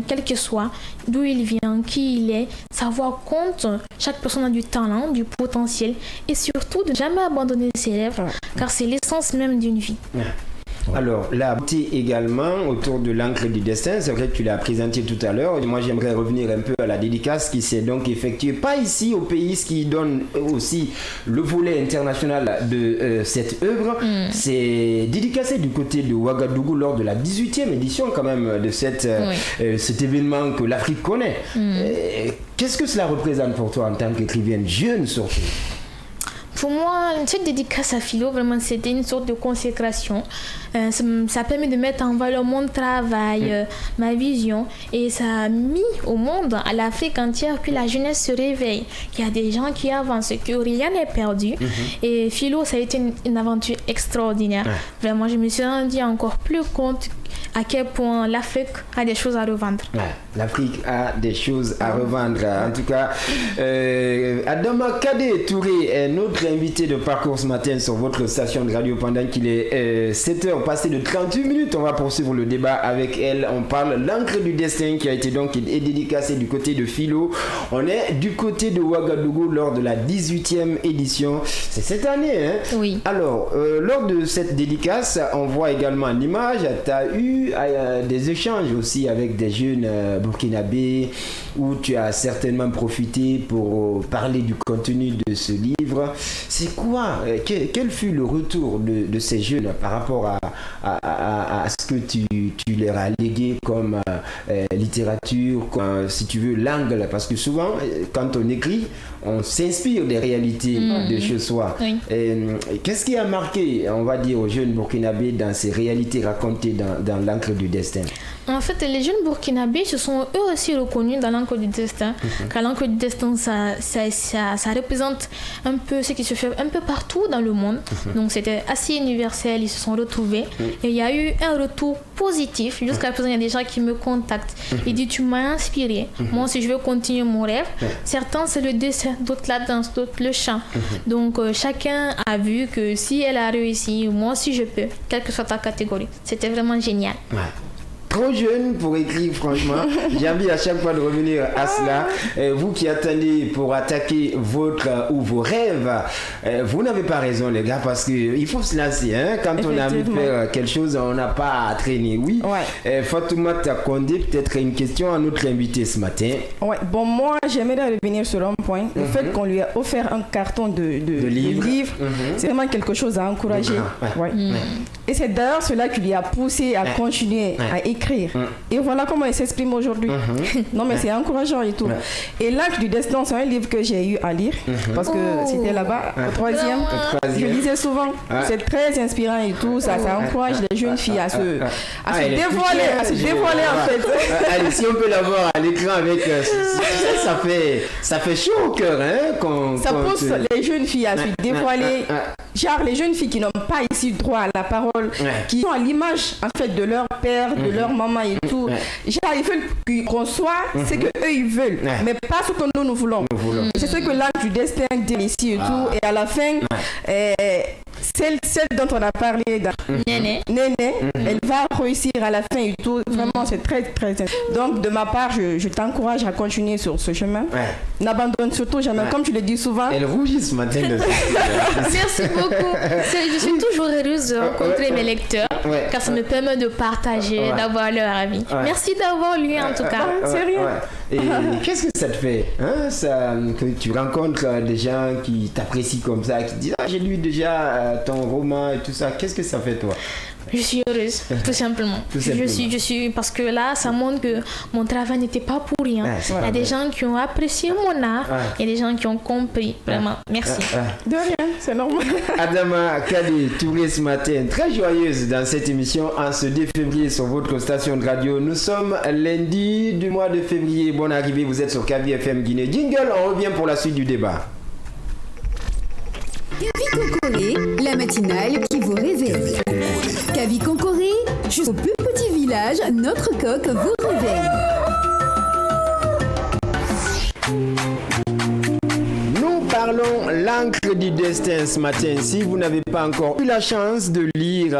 quel que soit d'où il vient, qui il est, sa voix compte. Chaque personne a du talent, du potentiel et surtout de ne jamais abandonner ses rêves, car c'est l'essence même d'une vie.
Alors, la beauté également autour de l'encre du destin, c'est vrai que tu l'as présenté tout à l'heure. Moi, j'aimerais revenir un peu à la dédicace qui s'est donc effectuée, pas ici au pays, ce qui donne aussi le volet international de cette œuvre. C'est dédicacé du côté de Ouagadougou lors de la 18e édition quand même de cet événement que l'Afrique connaît. Qu'est-ce que cela représente pour toi en tant qu'écrivaine jeune surtout?
Pour moi, cette dédicace à Philo, vraiment, c'était une sorte de consécration. Ça permet de mettre en valeur mon travail, ma vision. Et ça a mis au monde, à l'Afrique entière, que la jeunesse se réveille, qu'il y a des gens qui avancent, que rien n'est perdu. Et Philo, ça a été une aventure extraordinaire. Vraiment, je me suis rendu encore plus compte à quel point l'Afrique a des choses à revendre.
L'Afrique a des choses à revendre. En tout cas, Adama Kadé Touré est notre invité de parcours ce matin sur votre station de radio pendant qu'il est 7h passé de 38 minutes. On va poursuivre le débat avec elle. On parle de l'encre du destin qui a été donc dédicacée du côté de Philo. On est du côté de Ouagadougou lors de la 18e édition. C'est cette année, hein?
Oui.
Alors, lors de cette dédicace, on voit également l'image. Tu as eu des échanges aussi avec des jeunes burkinabés où tu as certainement profité pour parler du contenu de ce livre. C'est quoi, quel fut le retour de ces jeunes par rapport à ce que tu leur as légué comme littérature, comme, si tu veux, l'angle? Parce que souvent, quand on écrit, on s'inspire des réalités de chez soi. Qu'est-ce qui a marqué, on va dire, aux jeunes burkinabés dans ces réalités racontées dans l'encre du destin?
En fait, les jeunes burkinabés se sont eux aussi reconnus dans l'encre du destin. Car l'encre du destin, ça représente un peu ce qui se fait un peu partout dans le monde. Donc c'était assez universel, ils se sont retrouvés. Et il y a eu un retour positif. Jusqu'à présent, il y a des gens qui me contactent. Ils disent, tu m'as inspiré. Moi aussi, je veux continuer mon rêve. Certains, c'est le dessin, d'autres la danse, d'autres le chant. Donc chacun a vu que si elle a réussi, moi aussi je peux, quelle que soit ta catégorie. C'était vraiment génial.
trop jeune pour écrire, franchement. J'ai envie à chaque fois de revenir à cela. Vous qui attendez pour attaquer votre ou vos rêves, vous n'avez pas raison, les gars, parce qu'il faut se lancer. Hein? Quand on a envie de faire quelque chose, on n'a pas à traîner. Oui. Ouais. Fatoumata Kondé, peut-être une question à notre invité ce matin.
Ouais. Bon, moi, j'aimerais revenir sur un point. Le fait qu'on lui a offert un carton de livres, c'est vraiment quelque chose à encourager. Ouais. Et c'est d'ailleurs cela qui lui a poussé à continuer à écrire. Et voilà comment il s'exprime aujourd'hui. Non, mais c'est encourageant et tout. Et L'Arc du Destin, c'est un livre que j'ai eu à lire parce que c'était là-bas, au troisième. Je lisais souvent. C'est très inspirant et tout. Ça encourage les jeunes filles à se dévoiler, en fait.
Allez, si on peut l'avoir à l'écran avec ça fait chaud au cœur. Hein,
ça pousse les jeunes filles à se dévoiler. Genre les jeunes filles qui n'ont pas ici droit à la parole, qui sont à l'image en fait de leur père, de leur maman et tout. Genre ils veulent qu'on soit ce que eux ils veulent, mais pas ce que nous voulons. C'est ce que l'Arc du Destin dit ici et tout. Et à la fin, celle dont on a parlé, Néné, elle va réussir à la fin et tout. Vraiment, c'est très, très... Donc, de ma part, je t'encourage à continuer sur ce chemin. N'abandonne surtout jamais, comme tu le dis souvent.
Elle rougit ce matin.
Merci beaucoup. Je suis toujours heureuse de rencontrer mes lecteurs, car ça me permet de partager, d'avoir leur avis. Merci d'avoir lu, en tout cas.
C'est rien.
Et qu'est-ce que ça te fait que tu rencontres des gens qui t'apprécient comme ça, qui disent j'ai lu déjà ton roman et tout ça. Qu'est-ce que ça fait, toi?
Je suis heureuse, tout simplement. Je suis parce que là, ça montre que mon travail n'était pas pour rien. Il y a des gens qui ont apprécié mon art, il y a des gens qui ont compris. Vraiment, merci.
De rien, c'est normal.
Adama Kadi Touré ce matin, très joyeuse dans cette émission en ce 2 février sur votre station de radio. Nous sommes lundi du mois de février. Bonne arrivée, vous êtes sur Kavi FM Guinée. Jingle, on revient pour la suite du débat.
Kavi Concoré, la matinale qui vous réveille. Kavi Concoré, jusqu'au plus petit village, notre coq vous réveille.
Parlons l'encre du destin ce matin. Si vous n'avez pas encore eu la chance de lire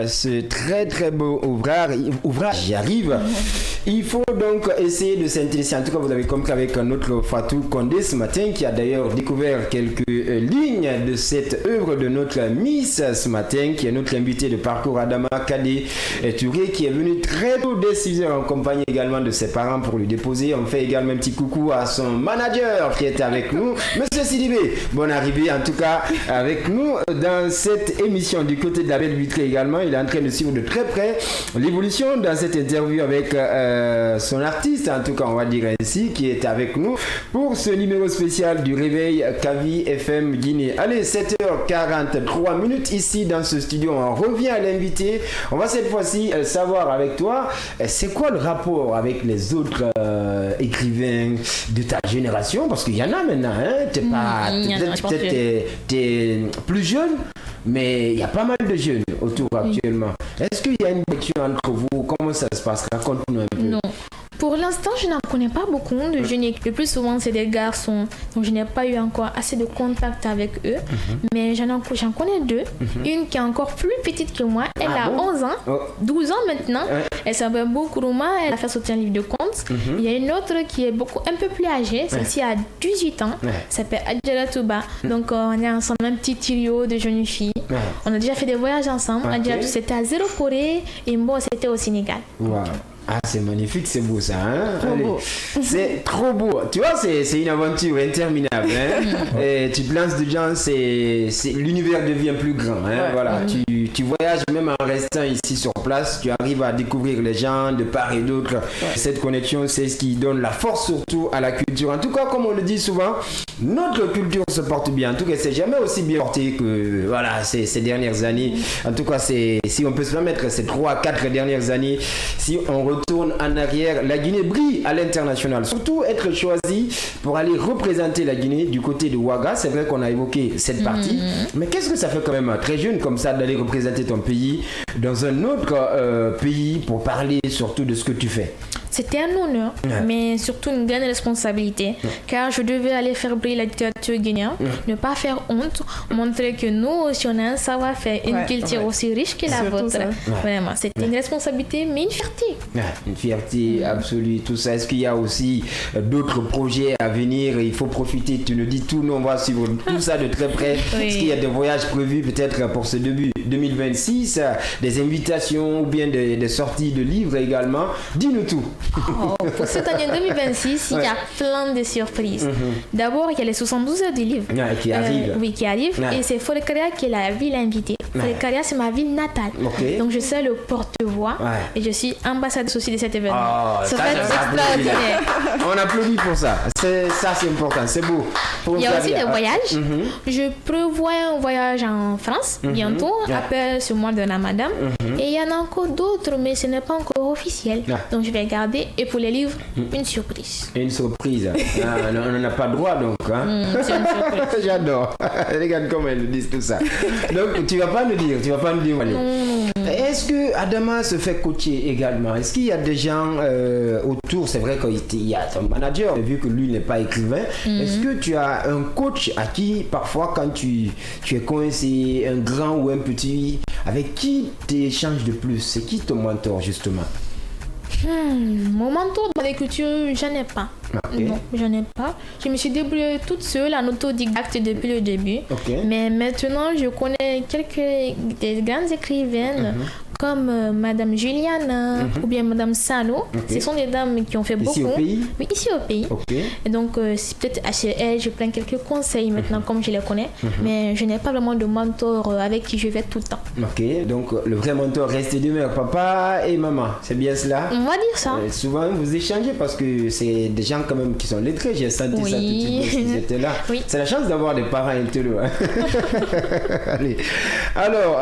ce très très beau ouvrage, j'y arrive. Il faut donc essayer de s'intéresser. En tout cas, vous avez compris avec notre Fatou Kondé ce matin, qui a d'ailleurs découvert quelques lignes de cette œuvre de notre Miss ce matin, qui est notre invité de parcours, Adama Kadi Touré, qui est venu très tôt dès 6h en compagnie également de ses parents pour lui déposer. On fait également un petit coucou à son manager qui est avec nous, Monsieur Sidibé. Bonne arrivée en tout cas avec nous dans cette émission. Du côté de la Belle Vitrée également, il est en train de suivre de très près l'évolution dans cette interview avec son artiste, en tout cas on va dire ainsi, qui est avec nous pour ce numéro spécial du réveil Kavi FM Guinée. Allez, 7h43 minutes ici dans ce studio. On revient à l'invité. On va cette fois-ci savoir avec toi, c'est quoi le rapport avec les autres écrivains de ta génération, parce qu'il y en a maintenant, hein? Peut-être t'es plus jeune, mais il y a pas mal de jeunes autour actuellement. Est-ce qu'il y a une lecture entre vous? Comment ça se passe? Raconte-nous un peu.
Non. Pour l'instant, je n'en connais pas beaucoup de jeunes. Le plus souvent, c'est des garçons. Donc, je n'ai pas eu encore assez de contact avec eux. Mais j'en connais deux. Une qui est encore plus petite que moi. Elle a 11 ans, 12 ans maintenant. Elle s'appelle Boukouruma. Elle a fait sortir un livre de contes. Il y a une autre qui est un peu plus âgée. Celle-ci a 18 ans. Elle s'appelle Adjara Touba. Donc, on est ensemble, un petit trio de jeunes filles. On a déjà fait des voyages ensemble. Adjara, c'était à Zéro Corée. Et moi, c'était au Sénégal.
Wow. Ah, c'est magnifique, c'est beau ça, hein? Trop beau. C'est trop beau. Tu vois, c'est une aventure interminable, hein? Et tu te lances dedans, l'univers devient plus grand, hein? Voilà, tu voyages même en restant ici sur place, tu arrives à découvrir les gens de part et d'autre. Cette connexion, c'est ce qui donne la force surtout à la culture. En tout cas, comme on le dit souvent, notre culture se porte bien. En tout cas, c'est jamais aussi bien porté que ces dernières années. En tout cas, si on peut se permettre ces 3-4 dernières années, si on retourne en arrière, la Guinée brille à l'international. Surtout être choisi pour aller représenter la Guinée du côté de Ouaga. C'est vrai qu'on a évoqué cette partie. Mais qu'est-ce que ça fait quand même très jeune comme ça d'aller représenter ton pays dans un autre pays pour parler surtout de ce que tu fais?
c'était un honneur, mais surtout une grande responsabilité, car je devais aller faire briller la littérature guinéenne, ne pas faire honte, montrer que nous aussi on a un savoir-faire, une culture aussi riche que la vôtre. Vraiment, c'était une responsabilité, mais une fierté.
Une fierté absolue, tout ça. Est-ce qu'il y a aussi d'autres projets à venir? Il faut profiter, tu nous dis tout, nous on va suivre tout ça de très près. Est-ce qu'il y a des voyages prévus peut-être pour ce début 2026, des invitations ou bien des sorties de livres également? Dis-nous tout.
Pour cette année 2026, il y a plein de surprises. D'abord, il y a les 72 heures du livre.
Qui arrivent.
Qui arrivent. Et c'est Folkaria qui est la ville invitée. Folkaria, c'est ma ville natale. Donc, je suis le porte-voix et je suis ambassadrice aussi de cet événement. Ça va être extraordinaire.
On applaudit pour ça. Ça, c'est important. C'est beau.
Il y a aussi des voyages. Je prévois un voyage en France bientôt, après ce mois de Ramadan. Et il y en a encore d'autres, mais ce n'est pas encore officiel. Donc, je vais garder. Et pour les livres, une surprise.
Une surprise. On n'en a pas droit, donc.
C'est une surprise.
J'adore. Regarde comment elles disent tout ça. Donc, tu vas pas nous dire. Est-ce que Adama se fait coacher également? Est-ce qu'il y a des gens autour? C'est vrai qu'il y a ton manager, vu que lui n'est pas écrivain. Est-ce que tu as un coach à qui, parfois, quand tu es coincé, un grand ou un petit, avec qui tu échanges de plus? C'est qui ton mentor, justement?
Mon mentor dans l'écriture, j'en ai pas. Non, j'en ai pas. Je me suis débrouillée toute seule en autodidacte depuis le début. Mais maintenant, je connais des grandes écrivaines comme Madame Juliana ou bien Madame Sano. Ce sont des dames qui ont fait beaucoup.
Ici au pays?
Oui, ici au pays. Et donc, c'est peut-être chez elles, je prends quelques conseils maintenant comme je les connais. Mais je n'ai pas vraiment de mentor avec qui je vais tout le temps.
Donc le vrai mentor reste demeure papa et maman. C'est bien cela?
On va dire ça.
Souvent, vous échangez parce que c'est des gens quand même qui sont lettrés. J'ai senti ça tout de suite qu'ils étaient là. C'est la chance d'avoir des parents intello. Allez. Alors,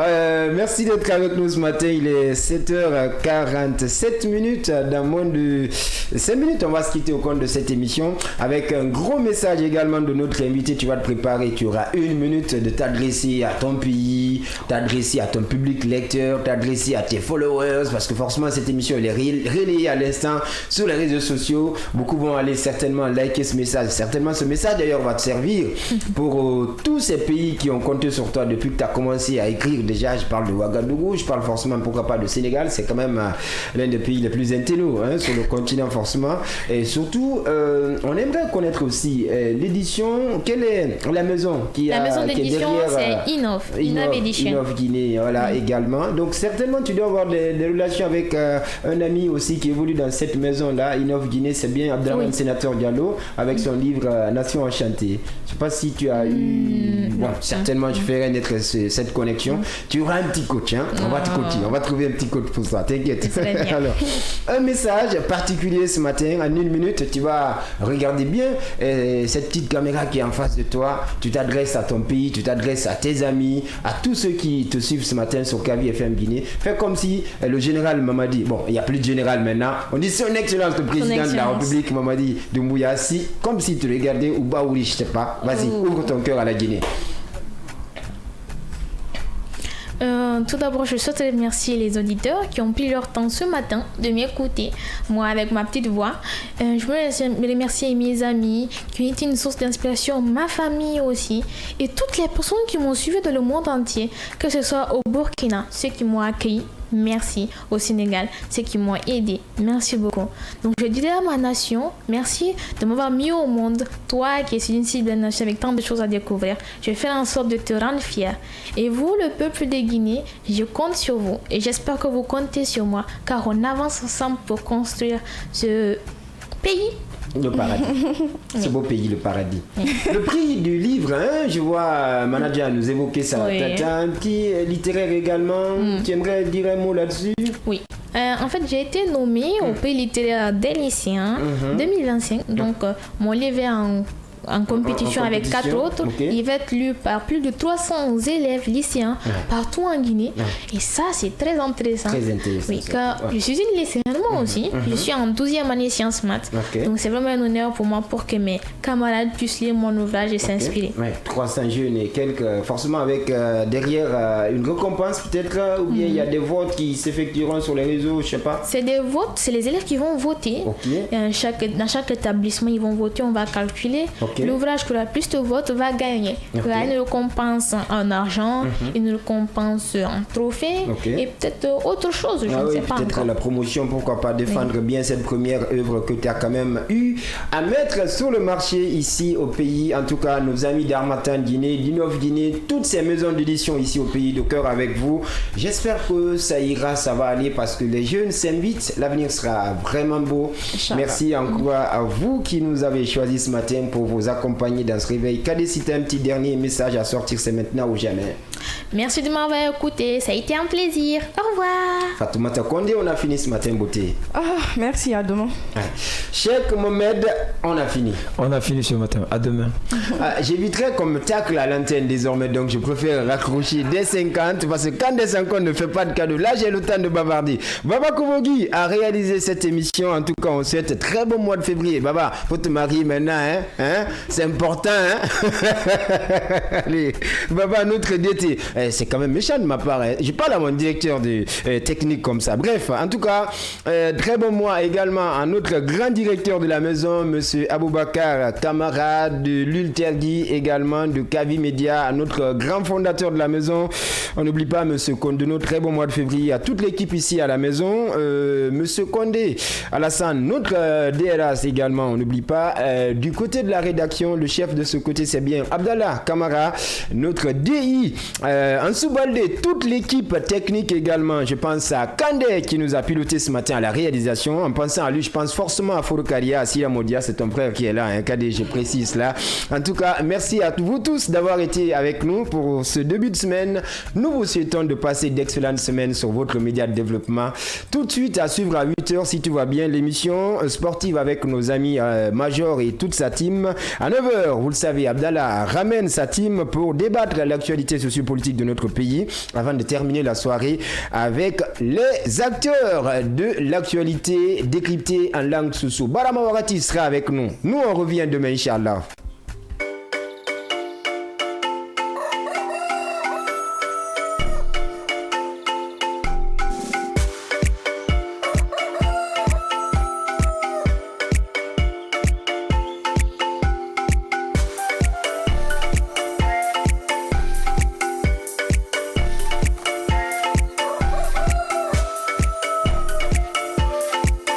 merci d'être avec nous ce matin. Il est 7h47 minutes. Dans moins de 5 minutes, on va se quitter au compte de cette émission avec un gros message également de notre invité. Tu vas te préparer. Tu auras 1 minute de t'adresser à ton pays, t'adresser à ton public lecteur, t'adresser à tes followers, parce que forcément cette émission elle est relayée à l'instant sur les réseaux sociaux. Beaucoup vont aller certainement liker ce message. Certainement ce message d'ailleurs va te servir pour tous ces pays qui ont compté sur toi depuis que tu as commencé à écrire. Déjà, je parle de Ouagadougou, je parle forcément, pourquoi pas, de Sénégal. C'est quand même l'un des pays les plus intello sur le continent forcément. Et surtout, on aimerait connaître aussi l'édition. Quelle est la maison qui
La maison d'édition, c'est Innov Édition.
Innov Guinée, voilà, également. Donc certainement, tu dois avoir des relations avec un ami aussi qui évolue dans cette maison-là, Innov Guinée. C'est bien Abdelrahman Sénateur Diallo, avec son livre Nation Enchantée. Je ne sais pas si tu as eu... Bon, certainement, je ferai naître cette connexion. Tu auras un petit coach, on va te coacher, on va trouver un petit coach pour ça, t'inquiète. Alors, un message particulier ce matin, en 1 minute, tu vas regarder bien cette petite caméra qui est en face de toi. Tu t'adresses à ton pays, tu t'adresses à tes amis, à tous ceux qui te suivent ce matin sur Kavi FM Guinée. Fais comme si le général Mamadi, bon, il n'y a plus de général maintenant, on dit son excellence le président de la République Mamadi Doumbouya, comme si tu regardais ou Baouli, je sais pas. Vas-y, ouvre ton cœur à la Guinée.
Tout d'abord, je souhaite remercier les auditeurs qui ont pris leur temps ce matin de m'écouter, moi avec ma petite voix. Je veux remercier mes amis qui ont été une source d'inspiration, ma famille aussi, et toutes les personnes qui m'ont suivi dans le monde entier, que ce soit au Burkina, ceux qui m'ont accueilli. Merci. Au Sénégal, ceux qui m'ont aidé. Merci beaucoup. Donc, je dirais à ma nation, merci de m'avoir mis au monde. Toi qui es une cible de nation avec tant de choses à découvrir, je vais faire en sorte de te rendre fier. Et vous, le peuple de Guinée, je compte sur vous. Et j'espère que vous comptez sur moi, car on avance ensemble pour construire ce pays.
Le paradis. Ce beau pays, le paradis. Le prix du livre, je vois Manager nous évoquer ça. Tu as un petit littéraire également. Tu aimerais dire un mot là-dessus?
Oui. En fait, j'ai été nommée au prix littéraire des lycéens 2025. Donc, mon livre est en en compétition avec 4 autres. Il va être lu par plus de 300 élèves lycéens partout en Guinée. Et ça, c'est très intéressant.
Très intéressant.
Oui, car je suis une lycéenne moi aussi. Je suis en 12e année sciences maths. Donc c'est vraiment un honneur pour moi pour que mes camarades puissent lire mon ouvrage et s'inspirer.
300 jeunes et quelques, forcément avec derrière une récompense peut-être, ou bien il y a des votes qui s'effectueront sur les réseaux, je sais pas.
C'est des votes, c'est les élèves qui vont voter. Et dans chaque établissement, ils vont voter, on va calculer. L'ouvrage qui aura plus de votes va gagner. Il y a une récompense en argent, une récompense en trophée et peut-être autre chose, je ne sais pas
peut-être
encore.
La promotion, pourquoi pas défendre bien cette première œuvre que tu as quand même eu à mettre sur le marché ici au pays. En tout cas, nos amis d'Harmattan Guinée, d'Innov Guinée, toutes ces maisons d'édition ici au pays, de cœur avec vous. J'espère que ça ira, ça va aller parce que les jeunes s'invitent, l'avenir sera vraiment beau. Merci encore à vous qui nous avez choisi ce matin pour vous accompagner dans ce réveil. Kadesita, un petit dernier message à sortir, c'est maintenant ou jamais.
Merci de m'avoir écouté, ça a été un plaisir. Au revoir.
Fatoumata Kondé, on a fini ce matin, beauté.
Merci, à demain.
Cheikh Mohamed, on a fini.
On a fini ce matin, à demain.
J'éviterai qu'on me tacle à l'antenne désormais, donc je préfère raccrocher dès 50 parce que quand des 50 ne fait pas de cadeau, là j'ai le temps de bavarder. Baba Kovogi a réalisé cette émission, en tout cas on souhaite très bon mois de février. Baba, faut te marier maintenant, hein? C'est important, hein? Allez, Baba, notre DT. C'est quand même méchant de ma part, hein? Je parle à mon directeur de technique comme ça. Bref, en tout cas, très bon mois également à notre grand directeur de la maison, monsieur Aboubakar Kamara de l'Ultergui, également de Kavi Media, à notre grand fondateur de la maison. On n'oublie pas monsieur Kondono, très bon mois de février à toute l'équipe ici à la maison. Monsieur Kondé, Alassane, notre DRS également, on n'oublie pas. Du côté de la rédaction, le chef de ce côté, c'est bien Abdallah Kamara, notre DI. En sous-baldé, toute l'équipe technique également. Je pense à Kandé qui nous a piloté ce matin à la réalisation. En pensant à lui, je pense forcément à Forokaria, à Silla Modia, c'est ton frère qui est là, hein, Kadé, je précise là. En tout cas, merci à vous tous d'avoir été avec nous pour ce début de semaine. Nous vous souhaitons de passer d'excellentes semaines sur votre média de développement. Tout de suite à suivre à 8h si tout va bien l'émission sportive avec nos amis Major et toute sa team. À 9h, vous le savez, Abdallah ramène sa team pour débattre de l'actualité sociopolitique de notre pays avant de terminer la soirée avec les acteurs de l'actualité décryptée en langue soussou. Barama Warati sera avec nous. Nous, on revient demain, Inch'Allah.